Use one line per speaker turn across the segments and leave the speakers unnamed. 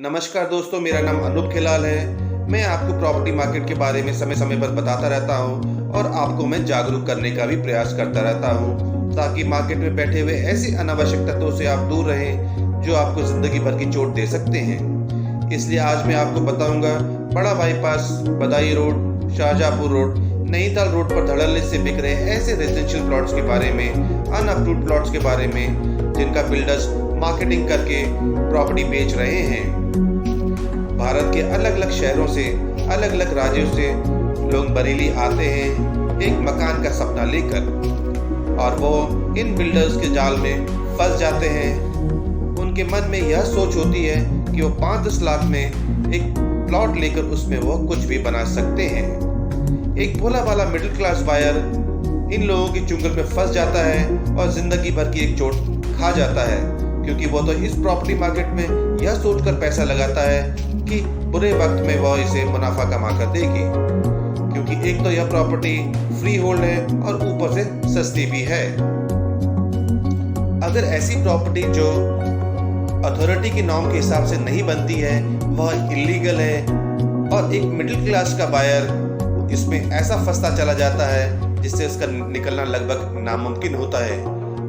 नमस्कार दोस्तों, मेरा नाम अनूप खिलाल है। मैं आपको प्रॉपर्टी मार्केट के बारे में समय समय पर बताता रहता हूं और आपको मैं जागरूक करने का भी प्रयास करता रहता हूं ताकि मार्केट में बैठे हुए ऐसे अनावश्यक तत्वों से आप दूर रहें जो आपको जिंदगी भर की चोट दे सकते हैं। इसलिए आज मैं आपको बताऊंगा बड़ा bypass, Badaun road, Shahjahanpur road, Nainital road पर धड़ल्ले से बिक रहे ऐसे रेजिडेंशियल प्लॉट्स के बारे में, अनअप्रूव्ड प्लॉट्स के बारे में जिनका बिल्डर्स मार्केटिंग करके प्रॉपर्टी बेच रहे हैं। भारत के अलग अलग शहरों से, अलग अलग राज्यों से लोग बरेली आते हैं एक मकान का सपना लेकर और वो इन बिल्डर्स के जाल में फंस जाते हैं। उनके मन में यह सोच होती है कि वो 5-10 लाख में एक प्लॉट लेकर उसमें वो कुछ भी बना सकते हैं। एक भोला भाला मिडिल क्लास बायर इन लोगों के चुंगल में फंस जाता है और जिंदगी भर की एक चोट खा जाता है, क्योंकि वो तो इस प्रॉपर्टी मार्केट में यह सोचकर पैसा लगाता है कि बुरे वक्त में वह इसे मुनाफा कमा कर देगी, क्योंकि एक तो यह प्रॉपर्टी फ्री होल्ड है और ऊपर से सस्ती भी है। अगर ऐसी प्रॉपर्टी जो अथॉरिटी की नॉर्म के हिसाब से नहीं बनती है, वह इलीगल है और एक मिडिल क्लास का बायर इसमें ऐसा फंसता चला जाता है जिससे इसका निकलना लगभग नामुमकिन होता है।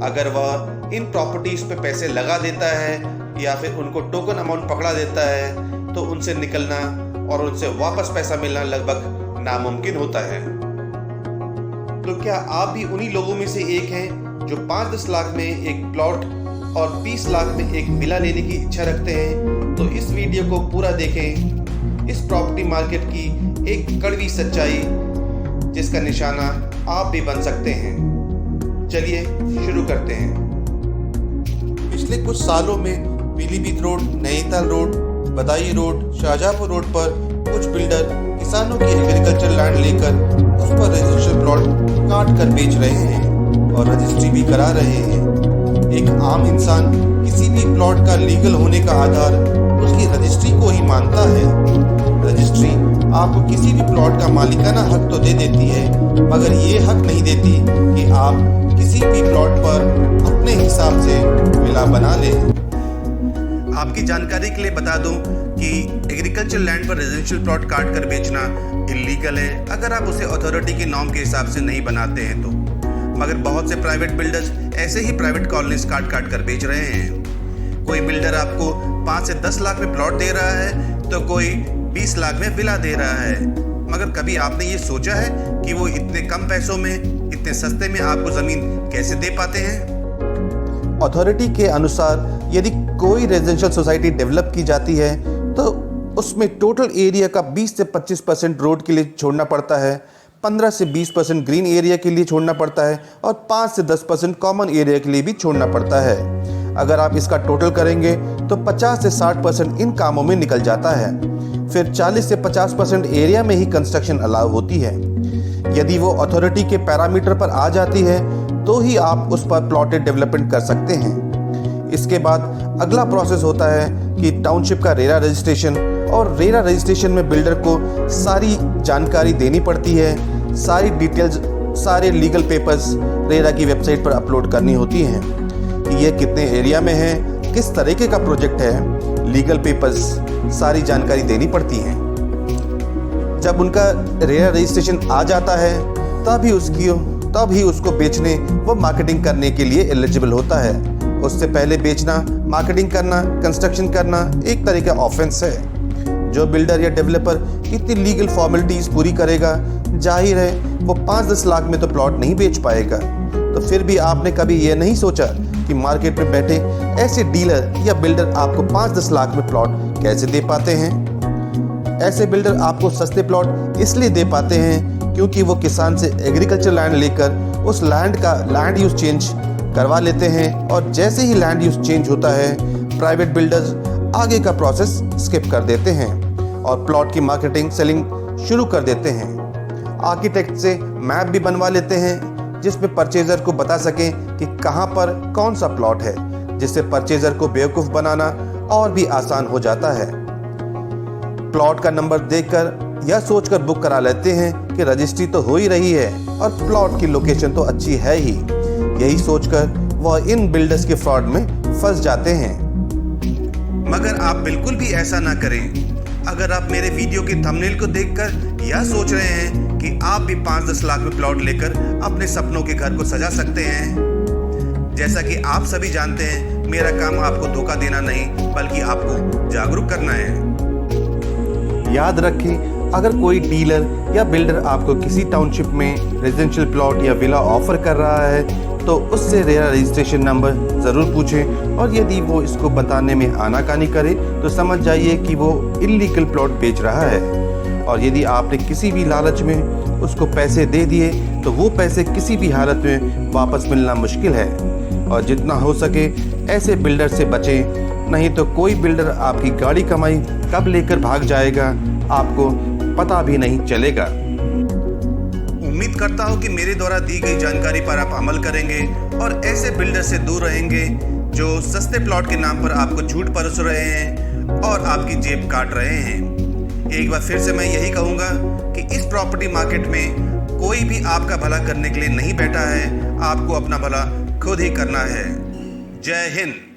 अगर वह इन प्रॉपर्टीज पे पैसे लगा देता है या फिर उनको टोकन अमाउंट पकड़ा देता है तो उनसे निकलना और उनसे वापस पैसा मिलना लगभग नामुमकिन होता है। तो क्या आप भी उन्हीं लोगों में से एक हैं जो 5-10 लाख में एक प्लॉट और 20 लाख में एक विला लेने की इच्छा रखते हैं? तो इस वीडियो को पूरा देखें। इस प्रॉपर्टी मार्केट की एक कड़वी सच्चाई जिसका निशाना आप भी बन सकते हैं। चलिए शुरू करते हैं। पिछले कुछ सालों में Pilibhit road, Nainital road, Badaun road, Shahjahanpur road पर कुछ बिल्डर किसानों की एग्रीकल्चर लैंड लेकर उस पर रेजिडेंशियल प्लॉट काट कर बेच रहे हैं और रजिस्ट्री भी करा रहे हैं। एक आम इंसान किसी भी प्लॉट का लीगल होने का आधार उसकी रजिस्ट्री को ही मानता है। रजिस्ट्री आपको किसी भी प्लॉट का मालिकाना हक तो दे देती है, मगर ये हक नहीं देती कि आप किसी भी प्लॉट पर अपने हिसाब से विला बना लें। आपकी जानकारी के लिए बता दूं कि एग्रीकल्चर लैंड पर रेजिडेंशियल प्लॉट काट कर बेचना इलीगल है अगर आप उसे अथॉरिटी के नॉर्म के हिसाब से नहीं बनाते हैं तो। मगर बहुत से प्राइवेट बिल्डर्स ऐसे ही प्राइवेट कॉलोनीज काट कर बेच रहे हैं। कोई बिल्डर आपको 5 से 10 लाख में प्लॉट दे रहा है तो कोई 20 लाख में विला दे रहा है। मगर कभी आपने ये सोचा है कि वो इतने कम पैसों में, इतने सस्ते में आपको जमीन कैसे दे पाते हैं? अथॉरिटी के अनुसार यदि कोई रेजिडेंशियल सोसाइटी डेवलप की जाती है तो उसमें टोटल एरिया का 20 से 25% रोड के लिए छोड़ना पड़ता है, 15 से 20% ग्रीन एरिया के लिए छोड़ना पड़ता है और 5 से 10% कॉमन एरिया के लिए भी छोड़ना पड़ता है। अगर आप इसका टोटल करेंगे तो 50 से 60% इन कामों में निकल जाता है। फिर 40 से 50% एरिया में ही कंस्ट्रक्शन अलाउ होती है। यदि वो अथॉरिटी के पैरामीटर पर आ जाती है तो ही आप उस पर प्लॉटेड डेवलपमेंट कर सकते हैं। इसके बाद अगला प्रोसेस होता है कि टाउनशिप का रेरा रजिस्ट्रेशन, और रेरा रजिस्ट्रेशन में बिल्डर को सारी जानकारी देनी पड़ती है। सारी डिटेल्स, सारे लीगल पेपर्स रेरा की वेबसाइट पर अपलोड करनी होती हैं कि ये कितने एरिया में है, किस तरीके का प्रोजेक्ट है। लीगल पेपर्स सारी जानकारी देनी पड़ती है। जब उनका रेरा रजिस्ट्रेशन आ जाता है तब ही उसको बेचने व मार्केटिंग करने के लिए एलिजिबल होता है। उससे पहले बेचना, मार्केटिंग करना, कंस्ट्रक्शन करना एक तरह का ऑफेंस है। जो बिल्डर या डेवलपर इतनी लीगल फॉर्मेलिटीज पूरी करेगा, जाहिर है वो 5-10 लाख में तो प्लॉट नहीं बेच पाएगा। तो फिर भी आपने कभी ये नहीं सोचा कि मार्केट में बैठे ऐसे डीलर या बिल्डर आपको 5-10 लाख में प्लॉट कैसे दे पाते हैं? ऐसे बिल्डर आपको सस्ते प्लॉट इसलिए दे पाते हैं क्योंकि वो किसान से एग्रीकल्चर लैंड लेकर उस लैंड का लैंड यूज चेंज करवा लेते हैं और जैसे ही लैंड यूज चेंज होता है प्राइवेट बिल्डर्स आगे का प्रोसेस स्किप कर देते हैं और प्लॉट की मार्केटिंग, सेलिंग शुरू कर देते हैं। आर्किटेक्ट से मैप भी बनवा लेते हैं जिसमें परचेजर को बता सकें कि कहां पर कौन सा प्लॉट है, जिससे परचेजर को बेवकूफ़ बनाना और भी आसान हो जाता है। प्लॉट का नंबर देखकर यह सोचकर बुक करा लेते हैं कि रजिस्ट्री तो हो ही रही है और प्लॉट की लोकेशन तो अच्छी है ही। यही सोचकर वह इन बिल्डर्स के फ्रॉड में फंस जाते हैं। मगर आप बिल्कुल भी ऐसा ना करें। अगर आप मेरे वीडियो के थंबनेल को देखकर यह सोच रहे हैं कि आप भी 5-10 लाख में प्लॉट लेकर अपने सपनों के घर को सजा सकते हैं, जैसा कि आप सभी जानते हैं, मेरा काम आपको धोखा देना नहीं बल्कि आपको जागरूक करना है। याद रखें, अगर कोई डीलर या बिल्डर आपको किसी टाउनशिप में रेजिडेंशियल प्लॉट या विला ऑफर कर रहा है तो उससे रजिस्ट्रेशन नंबर ज़रूर पूछें, और यदि वो इसको बताने में आनाकानी करे तो समझ जाइए कि वो इल्लीगल प्लॉट बेच रहा है। और यदि आपने किसी भी लालच में उसको पैसे दे दिए तो वो पैसे किसी भी हालत में वापस मिलना मुश्किल है। और जितना हो सके ऐसे बिल्डर से बचें, नहीं तो कोई बिल्डर आपकी गाड़ी कमाई कब लेकर भाग जाएगा आपको पता भी नहीं चलेगा। उम्मीद करता हूँ कि मेरे द्वारा दी गई जानकारी पर आप अमल करेंगे और ऐसे बिल्डर से दूर रहेंगे जो सस्ते प्लॉट के नाम पर आपको झूठ परोस रहे हैं और आपकी जेब काट रहे हैं। एक बार फिर से मैं यही कहूँगा कि इस प्रॉपर्टी मार्केट में कोई भी आपका भला करने के लिए नहीं बैठा है, आपको अपना भला खुद ही करना है। जय हिंद।